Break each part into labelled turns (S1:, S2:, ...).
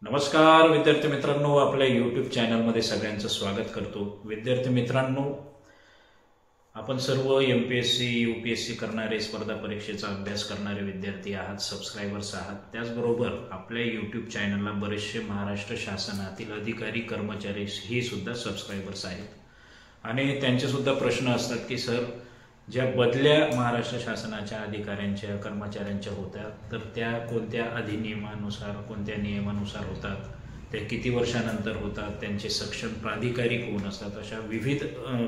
S1: नमस्कार विद्यार्थी मित्रांनो, आपल्या यूट्यूब चॅनलमध्ये सगळ्यांचं स्वागत करतो। विद्यार्थी मित्रांनो, आपण सर्व एमपीएससी यूपीएससी करणारे, स्पर्धा परीक्षेचा अभ्यास करणारे विद्यार्थी आहात, सबस्क्रायबर्स आहात। त्याचबरोबर आपल्या यूट्यूब चॅनलला बरेचसे महाराष्ट्र शासनातील अधिकारी कर्मचारी ही सुद्धा सबस्क्रायबर्स आहेत आणि त्यांचे सुद्धा प्रश्न असतात की सर, ज्या बदल्या महाराष्ट्र शासनाच्या अधिकाऱ्यांच्या कर्मचाऱ्यांच्या होतात तर त्या कोणत्या अधिनियमानुसार, कोणत्या नियमानुसार होतात, ते किती वर्षानंतर होतात, त्यांचे सक्षम प्राधिकारी कोण असतात, अशा विविध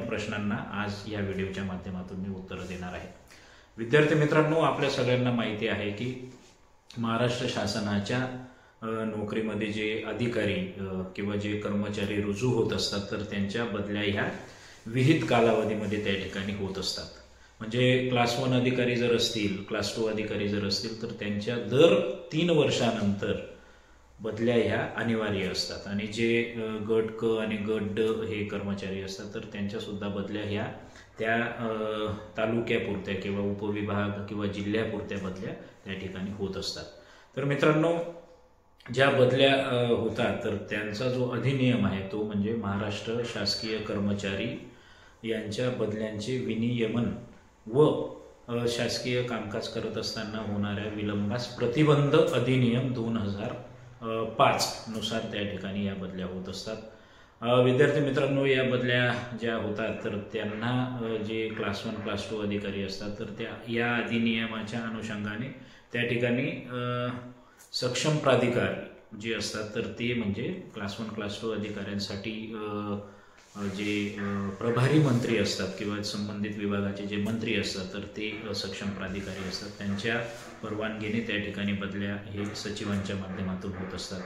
S1: प्रश्नांना आज या व्हिडिओच्या माध्यमातून मी उत्तरं देणार आहे। विद्यार्थी मित्रांनो, आपल्या सगळ्यांना माहिती आहे की महाराष्ट्र शासनाच्या नोकरीमध्ये जे अधिकारी किंवा जे कर्मचारी रुजू होत असतात तर त्यांच्या बदल्या ह्या विहित कालावधीमध्ये त्या ठिकाणी होत असतात। म्हणजे क्लास 1 अधिकारी जर असतील, क्लास 2 अधिकारी जर असतील तर त्यांच्या दर 3 वर्षानंतर बदल्या ह्या अनिवार्य असतात आणि जे गट क आणि गट ड हे कर्मचारी असतात तर त्यांच्या सुद्धा बदल्या ह्या त्या तालुक्यापुरत्या किंवा उपविभाग किंवा जिल्ह्यापुरत्या बदल्या त्या ठिकाणी होत असतात। तर मित्रांनो, ज्या बदल्या होतात तर त्यांचा जो अधिनियम आहे तो म्हणजे महाराष्ट्र शासकीय कर्मचारी यांच्या बदल्यांचे विनियमन व शासकीय कामकाज करत असताना होणाऱ्या विलंबास प्रतिबंध अधिनियम 2005 नुसार त्या ठिकाणी या बदल्या होत असतात। विद्यार्थी मित्रांनो, या बदल्या ज्या होतात तर त्यांना जे क्लास 1 क्लास 2 अधिकारी असतात तर त्या या अधिनियमाच्या अनुषंगाने त्या ठिकाणी सक्षम प्राधिकारी जे असतात तर ते म्हणजे क्लास 1 क्लास 2 अधिकाऱ्यांसाठी जे प्रभारी मंत्री असतात किंवा संबंधित विभागाचे जे मंत्री असतात तर ते सक्षम प्राधिकारी असतात। त्यांच्या परवानगीने त्या ठिकाणी बदल्या हे सचिवांच्या माध्यमातून होत असतात।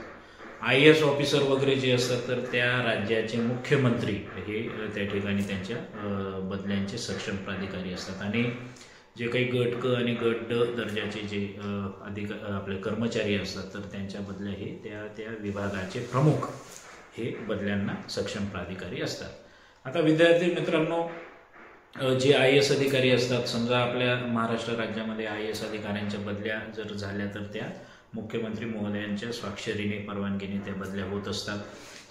S1: IAS ऑफिसर वगैरे जे असतात तर त्या राज्याचे मुख्यमंत्री हे त्या ठिकाणी त्यांच्या बदल्यांचे सक्षम प्राधिकारी असतात आणि जे काही गट क आणि गट ड दर्जाचे जे आपले कर्मचारी असतात तर त्यांच्या बदल्या हे त्या विभागाचे प्रमुख हे बदल्यांना सक्षम प्राधिकारी असतात। आता विद्यार्थी मित्रांनो, जे IAS अधिकारी असतात, समजा आपल्या महाराष्ट्र राज्यामध्ये IAS अधिकाऱ्यांच्या बदल्या जर झाल्या तर त्या मुख्यमंत्री महोदयांच्या स्वाक्षरीने परवानगीने त्या बदल्या होत असतात।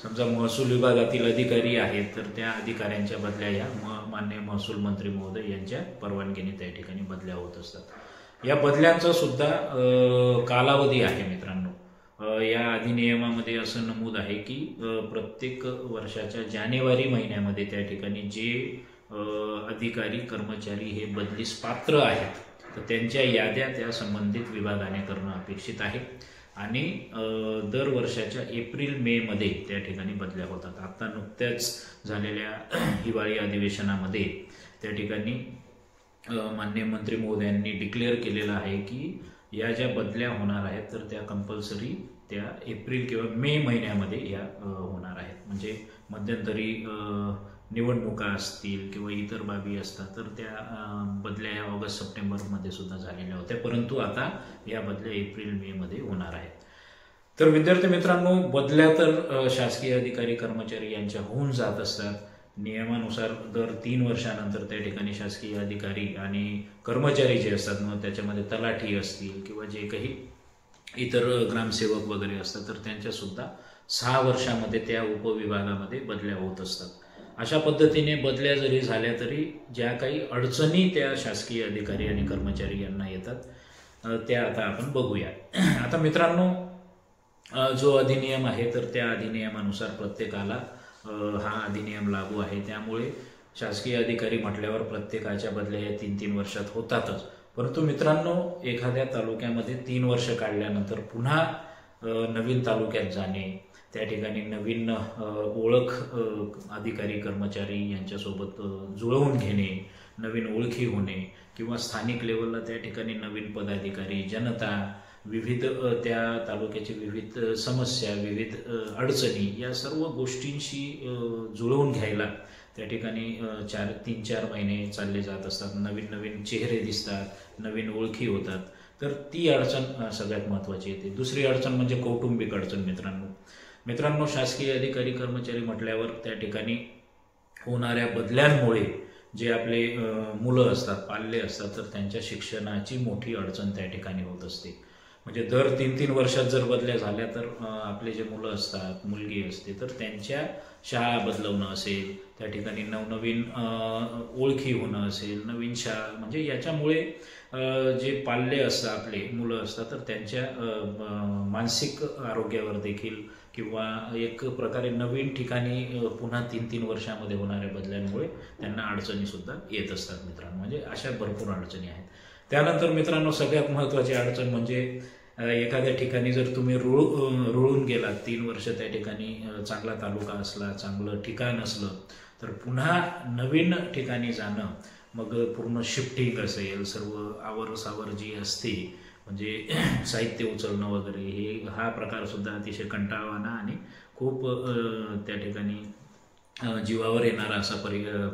S1: समजा महसूल विभागातील अधिकारी आहेत तर त्या अधिकाऱ्यांच्या बदल्या या माननीय महसूल मंत्री महोदय यांच्या परवानगीने त्या ठिकाणी बदल्या होत असतात। या बदल्यांचा सुद्धा कालावधी आहे मित्रांनो। या अधिनियमामध्ये असं नमूद आहे की प्रत्येक वर्षाच्या जानेवारी महिन्यामध्ये त्या ठिकाणी जे अधिकारी कर्मचारी हे बदलीस पात्र आहेत तर त्यांच्या याद्या त्या संबंधित विभागाने करणं अपेक्षित आहे आणि दर वर्षाच्या एप्रिल मे मध्ये त्या ठिकाणी बदल्या होतात। आता नुकत्याच झालेल्या हिवाळी अधिवेशनामध्ये त्या ठिकाणी माननीय मंत्री महोदयांनी डिक्लेअर केलेलं आहे की या ज्या बदल्या होणार आहेत तर त्या कंपल्सरी त्या एप्रिल किंवा मे महिन्यामध्ये या होणार आहेत। म्हणजे मध्यंतरी निवडणुका असतील किंवा इतर बाबी असतात तर त्या बदल्या या ऑगस्ट सप्टेंबरमध्ये सुद्धा झालेल्या होत्या, परंतु आता या बदल्या एप्रिल मे मध्ये होणार आहेत। तर विद्यार्थी मित्रांनो, बदल्या तर शासकीय अधिकारी कर्मचारी यांच्या होऊन जात असतात। नियमानुसार दर 3 वर्षानंतर त्या ठिकाणी शासकीय अधिकारी आणि कर्मचारी जे असतात मग त्याच्यामध्ये तलाठी असतील किंवा जे काही इतर ग्रामसेवक वगैरे असतात तर त्यांच्या सुद्धा 6 वर्षामध्ये त्या उपविभागामध्ये बदल्या होत असतात। अशा पद्धतीने बदल्या जरी झाल्या तरी ज्या काही अडचणी त्या शासकीय अधिकारी आणि कर्मचारी यांना येतात त्या आता आपण बघूया। आता मित्रांनो, जो अधिनियम आहे तर त्या अधिनियमानुसार प्रत्येकाला हा अधिनियम लागू आहे, त्यामुळे शासकीय अधिकारी म्हटल्यावर प्रत्येकाच्या बदल्या या 3-3 वर्षात होतातच। परंतु मित्रांनो, एखाद्या तालुक्यामध्ये 3 वर्ष काढल्यानंतर पुन्हा नवीन तालुक्यात जाणे, त्या ठिकाणी नवीन ओळख अधिकारी कर्मचारी यांच्यासोबत जुळवून घेणे, नवीन ओळखी होणे किंवा स्थानिक लेवलला त्या ठिकाणी नवीन पदाधिकारी, जनता, विविध त्या तालुक्याची विविध समस्या, विविध अडचणी या सर्व गोष्टींशी जुळवून घ्यायला त्या ठिकाणी 3-4 महिने चालले जात असतात। नवीन नवीन चेहरे दिसतात, नवीन ओळखी होतात, तर ती अडचण सगळ्यात महत्त्वाची येते। दुसरी अडचण म्हणजे कौटुंबिक अडचण मित्रांनो, शासकीय अधिकारी कर्मचारी म्हटल्यावर त्या ठिकाणी होणाऱ्या बदल्यांमुळे जे आपले मुलं असतात, पाल्य असतात तर त्यांच्या शिक्षणाची मोठी अडचण त्या ठिकाणी होत असते। म्हणजे दर 3-3 वर्षात जर बदल्या झाल्या तर आपले जे मुलं असतात, मुलगी असते, तर त्यांच्या शाळा बदलवणं असेल, त्या ठिकाणी नवनवीन ओळखी होणं असेल, नवीन शाळा, म्हणजे याच्यामुळे जे पाल्य असतात, आपले मुलं असतात, तर त्यांच्या मानसिक आरोग्यावर देखील किंवा एक प्रकारे नवीन ठिकाणी पुन्हा 3-3 वर्षामध्ये होणाऱ्या बदल्यांमुळे त्यांना अडचणीसुद्धा येत असतात मित्रांनो. म्हणजे अशा भरपूर अडचणी आहेत. त्यानंतर मित्रांनो सगळ्यात महत्त्वाची अडचण म्हणजे एखाद्या ठिकाणी जर तुम्ही रुळून गेलात, 3 वर्ष त्या ठिकाणी चांगला तालुका असला, चांगलं ठिकाण असलं, तर पुन्हा नवीन ठिकाणी जाणं, मग पूर्ण शिफ्टिंग असेल, सर्व आवरसावर जी असते, म्हणजे साहित्य उचलणं वगैरे, हा प्रकारसुद्धा अतिशय कंटाळवाणा आणि खूप त्या ठिकाणी जीवावर येणारा असा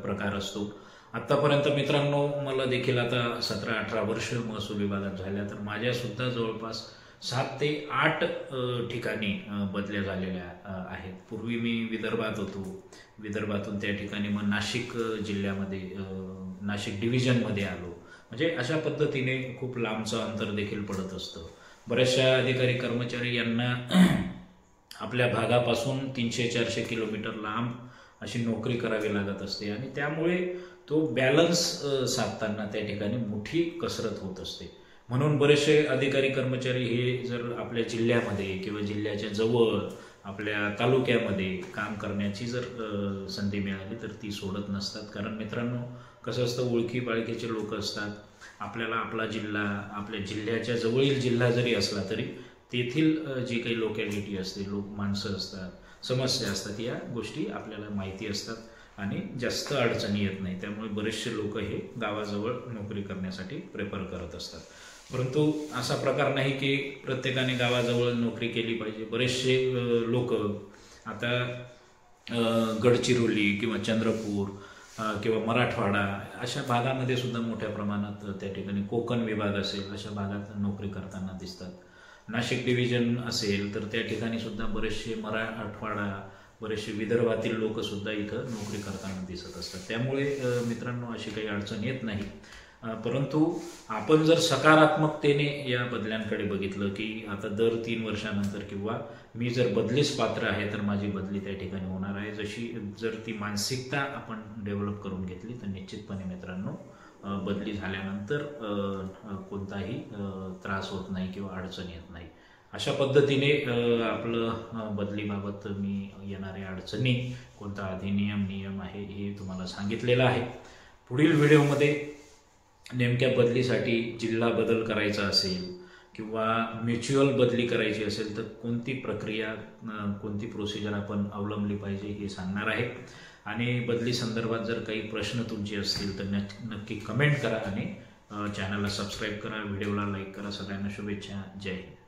S1: प्रकार असतो. आत्तापर्यंत मित्रांनो मला देखील आता 17-18 वर्ष महसूल विभागात झाल्या, तर माझ्यासुद्धा जवळपास 7 ते 8 ठिकाणी बदल्या झालेल्या आहेत. पूर्वी मी विदर्भात होतो, विदर्भातून त्या ठिकाणी मग नाशिक जिल्ह्यामध्ये, नाशिक डिव्हिजनमध्ये आलो. म्हणजे अशा पद्धतीने खूप लांबचं अंतर देखील पडत असतं. बऱ्याचशा अधिकारी कर्मचारी यांना आपल्या भागापासून 300-400 किलोमीटर लांब अशी नोकरी करावी लागत असते आणि त्यामुळे तो बॅलन्स साधताना त्या ठिकाणी मोठी कसरत होत असते. म्हणून बरेचसे अधिकारी कर्मचारी हे जर आपल्या जिल्ह्यामध्ये किंवा जिल्ह्याच्या जवळ आपल्या तालुक्यामध्ये काम करण्याची जर संधी मिळाली तर ती सोडत नसतात. कारण मित्रांनो कसं असतं, ओळखी पाळखीचे लोक असतात. आपल्याला आपला जिल्हा, आपल्या जिल्ह्याच्या जवळील जिल्हा जरी असला तरी तेथील जी काही लोकॅलिटी असते, माणसं असतात, समस्या असतात, या गोष्टी आपल्याला माहिती असतात आणि जास्त अडचणी येत नाही. त्यामुळे बरेचसे लोक हे गावाजवळ नोकरी करण्यासाठी प्रेफर करत असतात. परंतु असा प्रकार नाही की प्रत्येकाने गावाजवळ नोकरी केली पाहिजे. बरेचसे लोक आता गडचिरोली किंवा चंद्रपूर किंवा मराठवाडा अशा भागामध्ये सुद्धा मोठ्या प्रमाणात त्या ठिकाणी कोकण विभाग असेल अशा भागात नोकरी करताना दिसतात. नाशिक डिव्हिजन असेल तर त्या ठिकाणी सुद्धा बरेचसे मराठवाडा, बरेचसे विदर्भातील लोकसुद्धा इथं नोकरी करताना दिसत असतात. त्यामुळे मित्रांनो अशी काही अडचण येत नाही. परंतु आपण जर सकारात्मकतेने या बदल्यांकडे बघितलं की आता दर 3 वर्षानंतर किंवा मी जर बदलीस पात्र आहे तर माझी बदली त्या ठिकाणी होणार आहे, जशी जर ती मानसिकता आपण डेव्हलप करून घेतली तर निश्चितपणे मित्रांनो बदली झाल्यानंतर कोणताही त्रास होत नाही किंवा अडचण येत नाही. अशा पद्धतीने आपलं बदलीबाबत मी येणाऱ्या अडचणी, कोणता अधिनियम, नियम आहे हे तुम्हाला सांगितलेलं आहे. पुढील व्हिडिओमध्ये नेमक्या बदलीसाठी जिल्हा बदल करायचा असेल किंवा म्युच्युअल बदली करायची असेल तर कोणती प्रक्रिया, कोणती प्रोसिजर आपण अवलंबली पाहिजे हे सांगणार आहे. आणि बदली संदर्भात जर काही प्रश्न तुमचे असतील तर नक्की कमेंट करा आणि चॅनलला सबस्क्राईब करा, व्हिडिओला लाईक करा. सगळ्यांना शुभेच्छा. जय हिंद.